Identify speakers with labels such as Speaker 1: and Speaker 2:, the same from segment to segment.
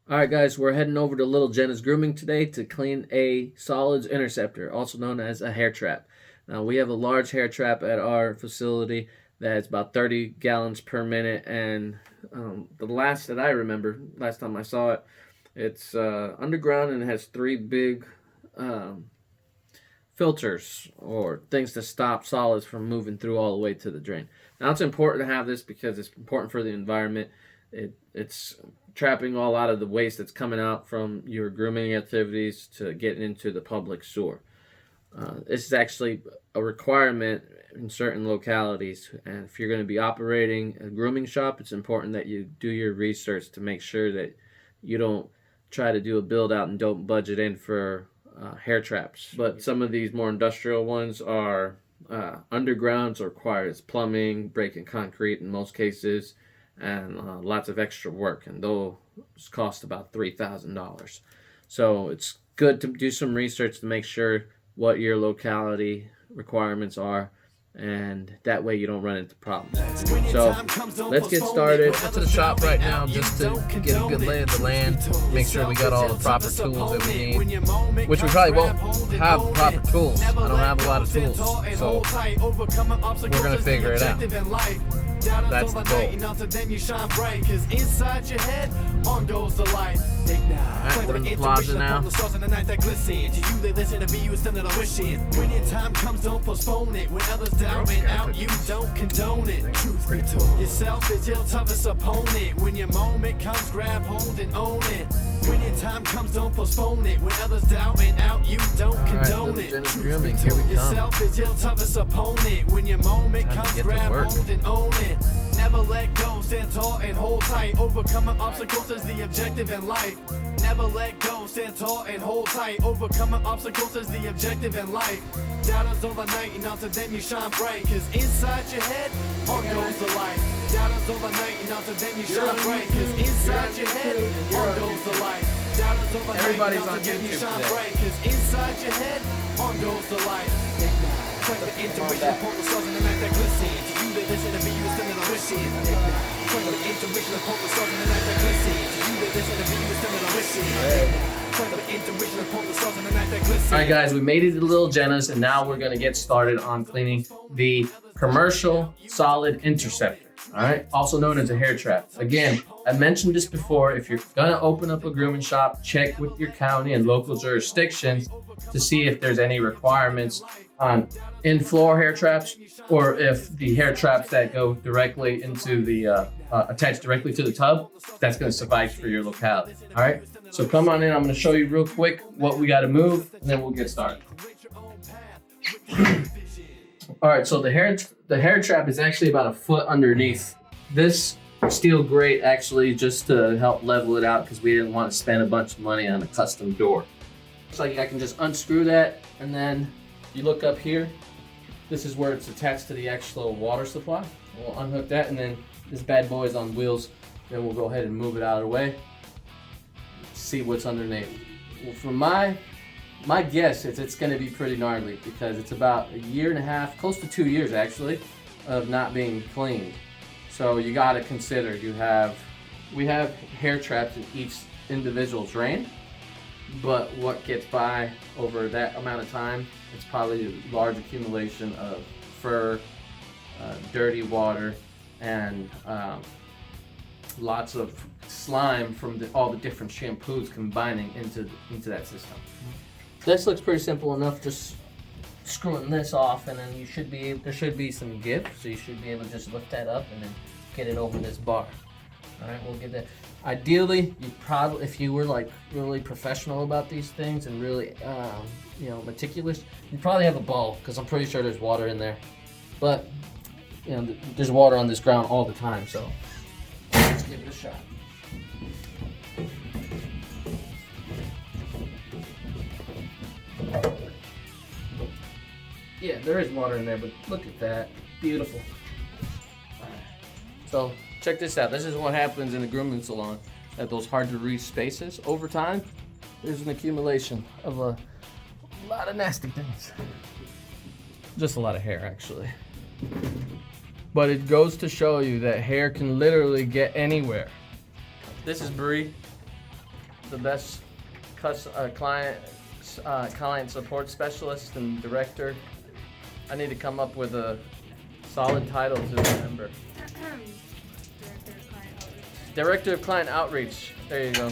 Speaker 1: Alright guys, we're heading over to little Jenna's Grooming today to clean a solids interceptor, also known as a hair trap. Now we have a large hair trap at our facility that's about 30 gallons per minute, and the last that I remember, last time I saw it, it's underground and it has three big filters or things to stop solids from moving through all the way to the drain. Now it's important to have this because it's important for the environment. It's trapping all out of the waste that's coming out from your grooming activities to get into the public sewer. This is actually a requirement in certain localities, and if you're going to be operating a grooming shop, it's important that you do your research to make sure that you don't try to do a build out and don't budget in for hair traps. But some of these more industrial ones are undergrounds, requires plumbing, breaking concrete in most cases, and lots of extra work, and those cost about $3,000. So it's good to do some research to make sure what your locality requirements are, and that way you don't run into problems. So let's get started.
Speaker 2: We're to the shop right now just to get a good lay of the land, make sure we got all the proper tools that we need, which we probably won't have proper tools. I don't have a lot of tools, so we're gonna figure it out. That's the goal. Alright, we're in the plaza now.
Speaker 3: When your time comes, don't postpone it. When others doubt and out, you don't condone it. Yourself is your toughest opponent. When your moment comes, grab hold and own it. When your time comes, don't postpone it. When others doubt and out, you don't condone it.
Speaker 2: Jenna's Grooming, here we come.
Speaker 3: Yourself is your toughest opponent. When your moment comes, grab hold and own it. Never let go, stand tall and hold tight. Overcoming obstacles is the objective in life. Never let go, stand tall and hold tight. Overcoming obstacles is the objective in life. Doubters overnight, and onto them you shine bright. Cause inside your head, on goes the light. Doubters overnight, and onto them you shine bright. Cause inside your head, on goes the light. Doubters overnight,
Speaker 2: Everybody's
Speaker 3: and
Speaker 2: on
Speaker 3: onto them you
Speaker 2: YouTube
Speaker 3: shine
Speaker 2: today.
Speaker 3: bright. Cause inside your head, on goes the light. Train the intuition, point the stars in the night that glisten. To you that listen to me, you still in the wishing. Train the intuition, point the stars in the night that glisten. To you that listen to me, you still in the wishing. Train the intuition, point the stars in the night that glisten.
Speaker 1: Alright guys, we made it to Little Jenna's, and now we're going to get started on cleaning the commercial solid interceptor. Alright, also known as a hair trap. Again, I mentioned this before, if you're going to open up a grooming shop, check with your county and local jurisdictions to see if there's any requirements on in-floor hair traps, or if the hair traps that go directly into the attached directly to the tub, that's going to suffice for your locality. All right, so come on in. I'm going to show you real quick what we got to move, and then we'll get started. All right, so the hair trap is actually about a foot underneath this steel grate, actually, just to help level it out because we didn't want to spend a bunch of money on a custom door. So I can just unscrew that, and then you look up here. This is where it's attached to the actual water supply. We'll unhook that, and then this bad boy is on wheels. Then we'll go ahead and move it out of the way. See what's underneath. Well, from my guess is it's going to be pretty gnarly because it's about a year and a half, close to 2 years actually, of not being cleaned. So you got to consider we have hair traps in each individual drain. But what gets by over that amount of time, it's probably a large accumulation of fur, dirty water, and lots of slime from all the different shampoos combining into that system. This looks pretty simple enough, just screwing this off, and then there should be some give, so you should be able to just lift that up and then get it over this bar. All right, we'll get that. Ideally, you probably, if you were like really professional about these things and really, meticulous, you probably have a bowl because I'm pretty sure there's water in there. But there's water on this ground all the time, so let's give it a shot. Yeah, there is water in there, but look at that, beautiful. All right. So check this out. This is what happens in a grooming salon at those hard to reach spaces. Over time, there's an accumulation of a lot of nasty things. Just a lot of hair, actually. But it goes to show you that hair can literally get anywhere. This is Bree.
Speaker 2: the best client support specialist and director. I need to come up with a solid title to remember. Director of Client Outreach. There you go.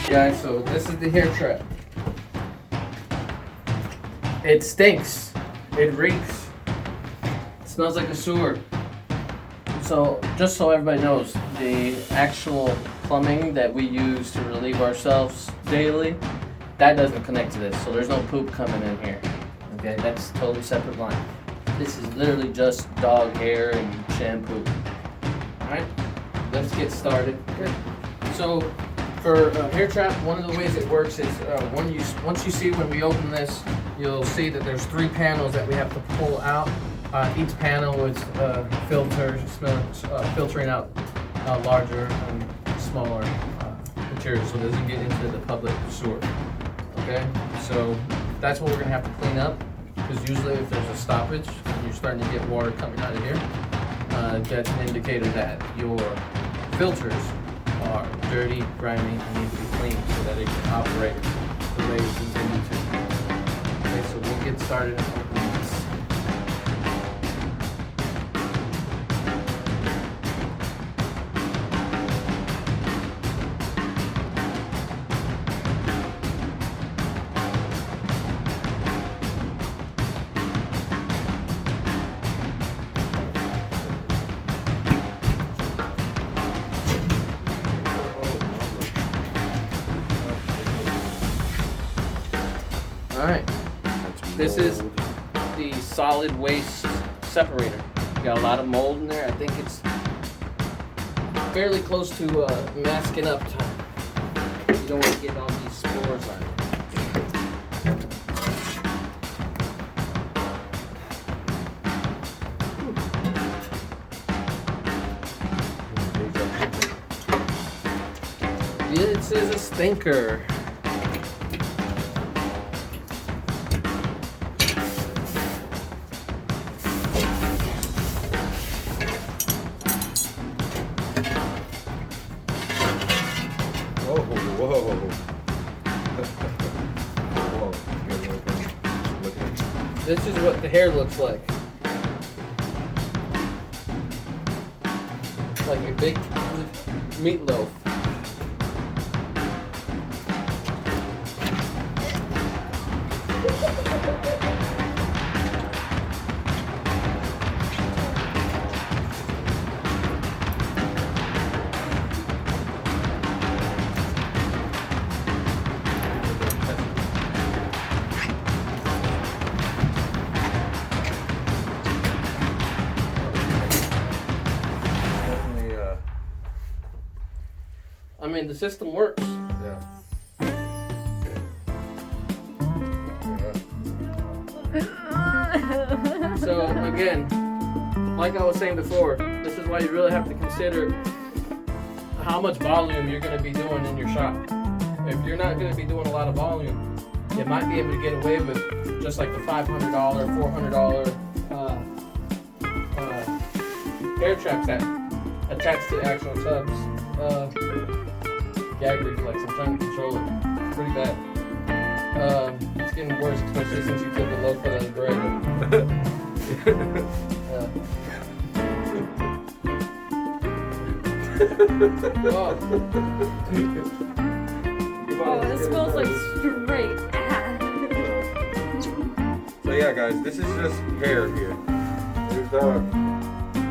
Speaker 1: Guys, so this is the hair trap. It stinks. It reeks. It smells like a sewer. So, just so everybody knows, the actual plumbing that we use to relieve ourselves daily, that doesn't connect to this. So there's no poop coming in here. Okay, that's a totally separate line. This is literally just dog hair and shampoo. Alright, let's get started. Good. So, for a hair trap, one of the ways it works is once you see when we open this, you'll see that there's 3 panels that we have to pull out. Each panel is filtering out larger and smaller material, so it doesn't get into the public sewer. Okay, so that's what we're gonna have to clean up, because usually if there's a stoppage and you're starting to get water coming out of here, that's an indicator that your filters are dirty, grimy, and need to be cleaned so that it can operate the way it's intended to. Okay, so we'll get started and open this. Alright, this is the solid waste separator. Got a lot of mold in there. I think it's fairly close to masking up time. You don't want to get all these spores on it. This is a stinker. This is what the hair looks like. Like a big meatloaf. I mean, the system works.
Speaker 4: Yeah.
Speaker 1: So again, like I was saying before, this is why you really have to consider how much volume you're going to be doing in your shop. If you're not going to be doing a lot of volume, you might be able to get away with just like the $500, $400 hair traps that attach to the actual tubs. Gag reflex, I'm trying to control it. Pretty bad. It's getting worse, especially since you took a loaf of the bread.
Speaker 5: Oh, this smells like straight ass.
Speaker 4: So yeah, guys, this is just hair here.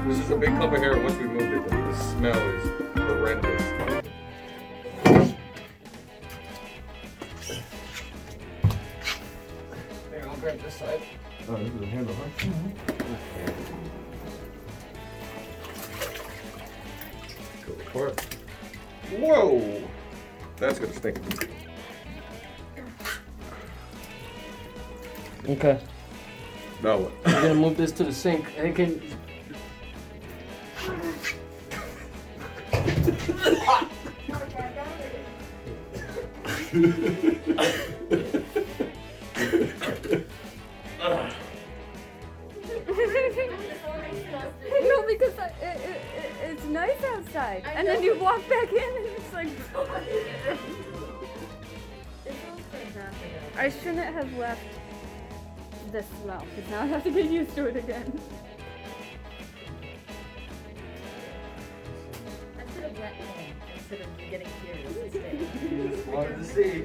Speaker 4: This is a big clump of hair. Once we moved it, the smell is horrendous.
Speaker 1: Here, I'll grab this side.
Speaker 4: Oh, this is a handle, huh? Go for it. Whoa! That's gonna stink.
Speaker 1: Okay.
Speaker 4: Now what?
Speaker 1: We're gonna move this to the sink. Hey, can.
Speaker 5: No, because it's nice outside. And then you walk back in and it's like. I shouldn't have left this smell because now I have to get used to it again.
Speaker 6: I should have went home instead of getting curious instead.
Speaker 1: Just wanted to see.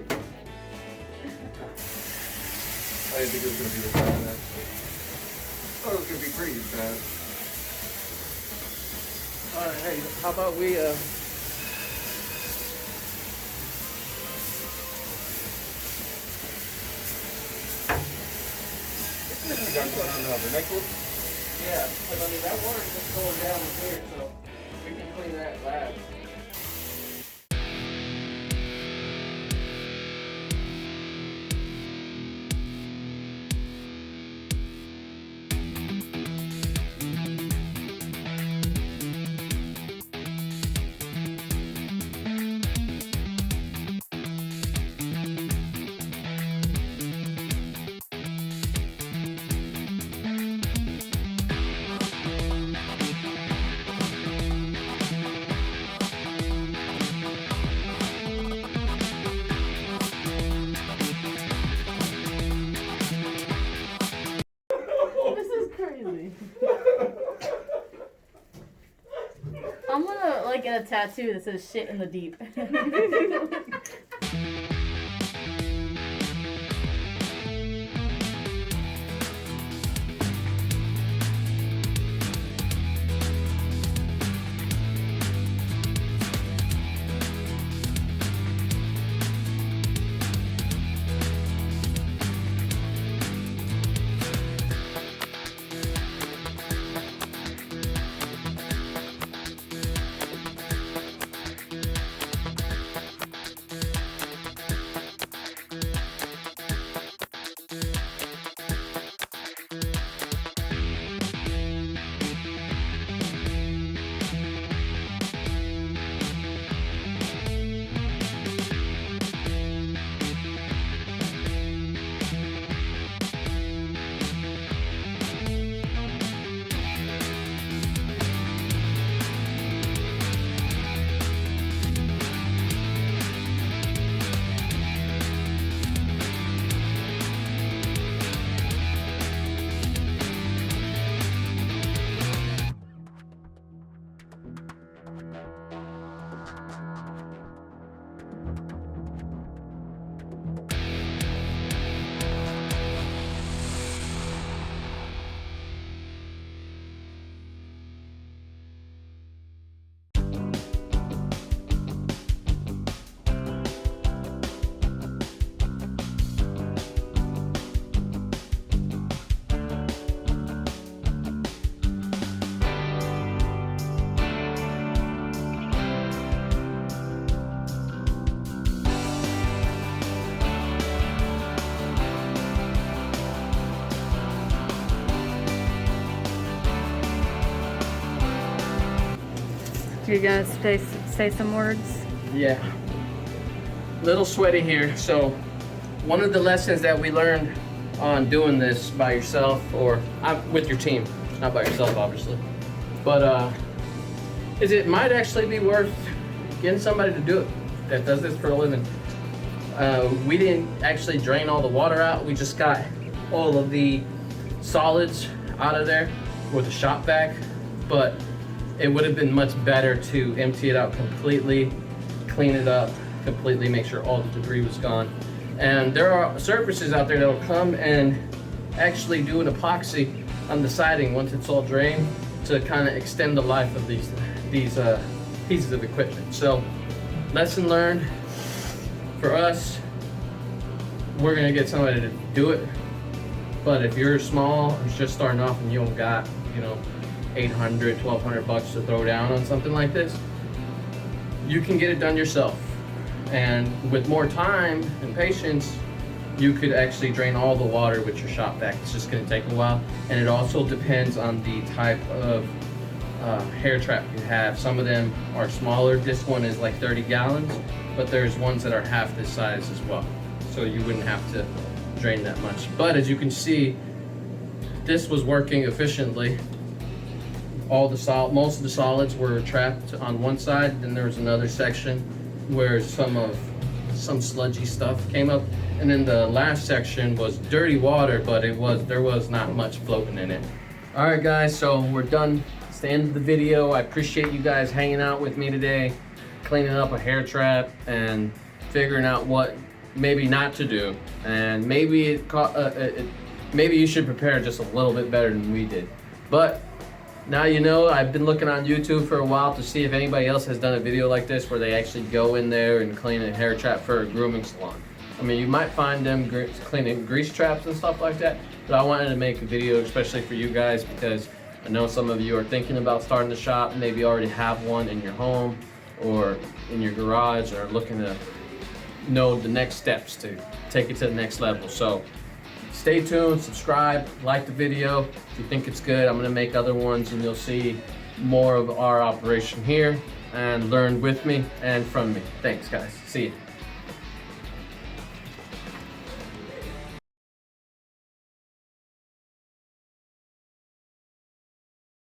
Speaker 4: I didn't think it was gonna be this bad, actually. I thought it was gonna be pretty bad.
Speaker 2: Alright, hey, how about we
Speaker 4: You got going on the next one?
Speaker 2: yeah, because I mean that water is just going down here, so we can clean that lab.
Speaker 6: This is crazy. I'm gonna like get a tattoo that says shit in the deep.
Speaker 5: You gonna say some words?
Speaker 1: Yeah. Little sweaty here. So, one of the lessons that we learned on doing this by yourself or with your team, not by yourself, obviously, but is it might actually be worth getting somebody to do it that does this for a living. We didn't actually drain all the water out. We just got all of the solids out of there with a shop vac, but it would have been much better to empty it out completely, clean it up completely, make sure all the debris was gone. And there are surfaces out there that will come and actually do an epoxy on the siding once it's all drained to kind of extend the life of these pieces of equipment. So, lesson learned for us, we're gonna get somebody to do it. But if you're small or just starting off and you don't got, $800, $1,200 to throw down on something like this, you can get it done yourself. And with more time and patience, you could actually drain all the water with your shop vac. It's just gonna take a while. And it also depends on the type of hair trap you have. Some of them are smaller. This one is like 30 gallons, but there's ones that are half this size as well. So you wouldn't have to drain that much. But as you can see, this was working efficiently. Most of the solids were trapped on one side. Then there was another section where some sludgy stuff came up. And then the last section was dirty water, but there was not much floating in it. All right, guys, so we're done. It's the end of the video. I appreciate you guys hanging out with me today, cleaning up a hair trap and figuring out what maybe not to do. And maybe maybe you should prepare just a little bit better than we did. But now you know. I've been looking on YouTube for a while to see if anybody else has done a video like this where they actually go in there and clean a hair trap for a grooming salon. I mean, you might find them cleaning grease traps and stuff like that, but I wanted to make a video especially for you guys because I know some of you are thinking about starting the shop, maybe already have one in your home or in your garage, or looking to know the next steps to take it to the next level. So stay tuned, subscribe, like the video. If you think it's good, I'm gonna make other ones and you'll see more of our operation here and learn with me and from me. Thanks, guys. See you.